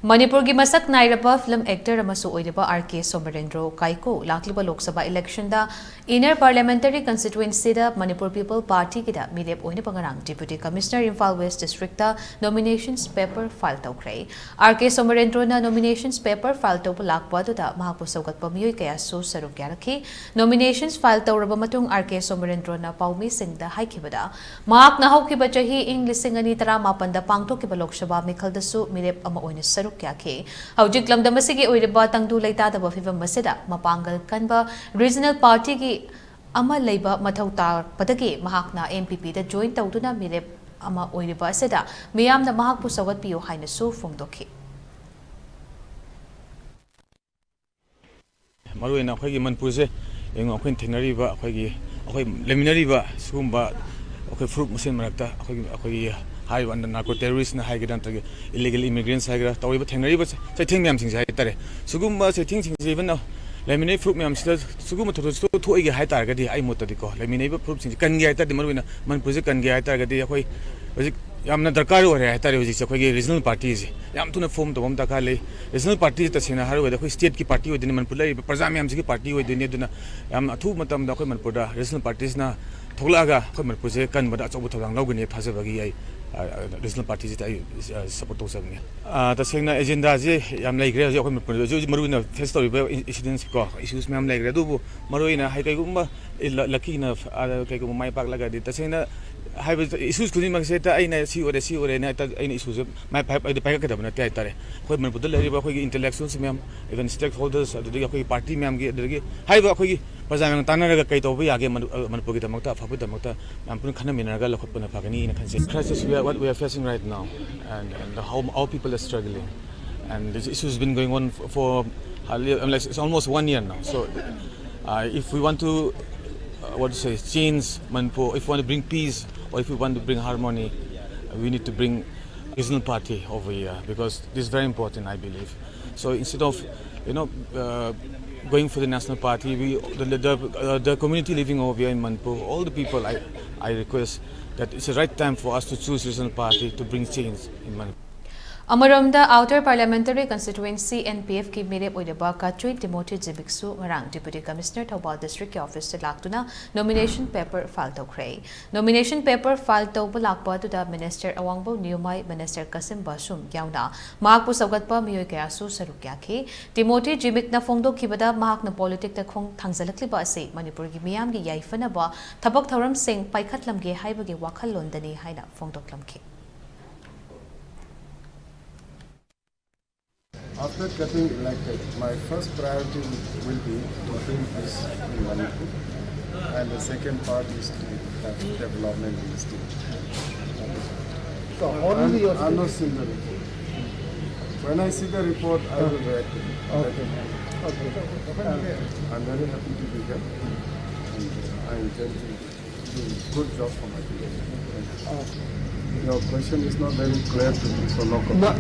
Manipur ki masak nairaba film actor amasu oideba RK Somerendro Kaiku lakliba Lok Sabha election da inner parliamentary constituency da Manipur People Party ki da milep oine pangarang Deputy Commissioner Imphal West District da nominations paper file toukhre RK Somerendro na nominations paper file taupa lakwa da mahakpu saugatpa miyoi kaya su saruk yarakhi nominations file tauraba matung RK Somerendro na paumi sing da haikibada mahak na haukiba chahi ing lising ani tara mapanda pangthokiba Lok Sabha mikhal da su milep ama oine saruk Kyake. Haujik lamdam asigi oiriba tangdu leitadaba fivam masida mapangal kanba regional party ki ama leiba mathau tar padagi mahakna MPP da join tawduna milep ama oiriba asida miyamna mahakpu sagatpiyo haina su phongdokhi. Maruina akhoi Manipur se eng akhoi thengnariba akhoi leminariba sugumba akhoi fruit musin marakta akhoi high on the narco terrorists na high gidan tagi illegal immigrants high gira tawi ba thengnari ba sai thing myam sing sai tare sugumba sai thing sing even now lemine fruit myam sida suguma thodo thu ige hai tar gadi ai motadi ko lemine ba fruit sing kan gi ta di maruina Manipur se kan gi hai tar gadi akhoi hojik yamna darkar ho re hai tar hojik akhoi gi regional parties yam tuna form to bam ta kha le regional parties ta sina haru da akhoi state ki party odini Manipur lai praja myam ki party odini duna yam athu matam da akhoi Manipur da regional parties na thoglaga akhoi Manipur se kan bada chobu tholang logani thajabagi ai regional parties support to sabni the sengna agenda je yam lai gre je akhoi maruina face story incidents ko issues me am lai gre du maruina hai kai gumba lucky na kai gumba mai pak laga di ta sengna hai issues kuni mag se ta aina si ore na ta aina issues mai pai ka da na tai tare khoi Manipur da lai ba khoi intellectuals me am even stakeholders adu khoi party me am gi adu hai ba khoi Pajamang Tanaraga Kaito Yage Manipur Damata, Fabu Damata, and Punkana Minaga Lokopana Pagani in a crisis what we are facing right now, and how our people are struggling. And this issue has been going on for it's almost 1 year now. So if we want to change Manipur, if we want to bring peace or if we want to bring harmony, we need to bring regional party over here because this is very important, I believe. So instead of going for the national party, the community living over here in Manipur, all the people, I request that it's the right time for us to choose regional party to bring change in Manipur. Amaramda Outer Parliamentary Constituency NPF ki mirep oidaba Kachui Timothy Zimik su ngarang Deputy Commissioner Thobal District Office laktuna nomination paper file toukhre nomination paper file tawba lakpa da Minister Awangbo Niyumai Minister Kasim Basum yauna mahakpu saugatpa miyoi kaya su saruk yakhi Timothy Zimik na phongdok khibada mahakna politic ta khong thangjalakliba ase Manipur gi miyam gi yaifana ba thabak thoram sing paikhatlamge haibagi wakhal londani haina phongdoklamki. After getting elected, my first priority will be to bring peace in Manipur, and the second part is to have development in the state. So, I'm not seeing the report. When I see the report, I will react to it. Okay. I'm very happy to be here, and I intend to do a good job for my people. Your question is not very clear to me, so no comment.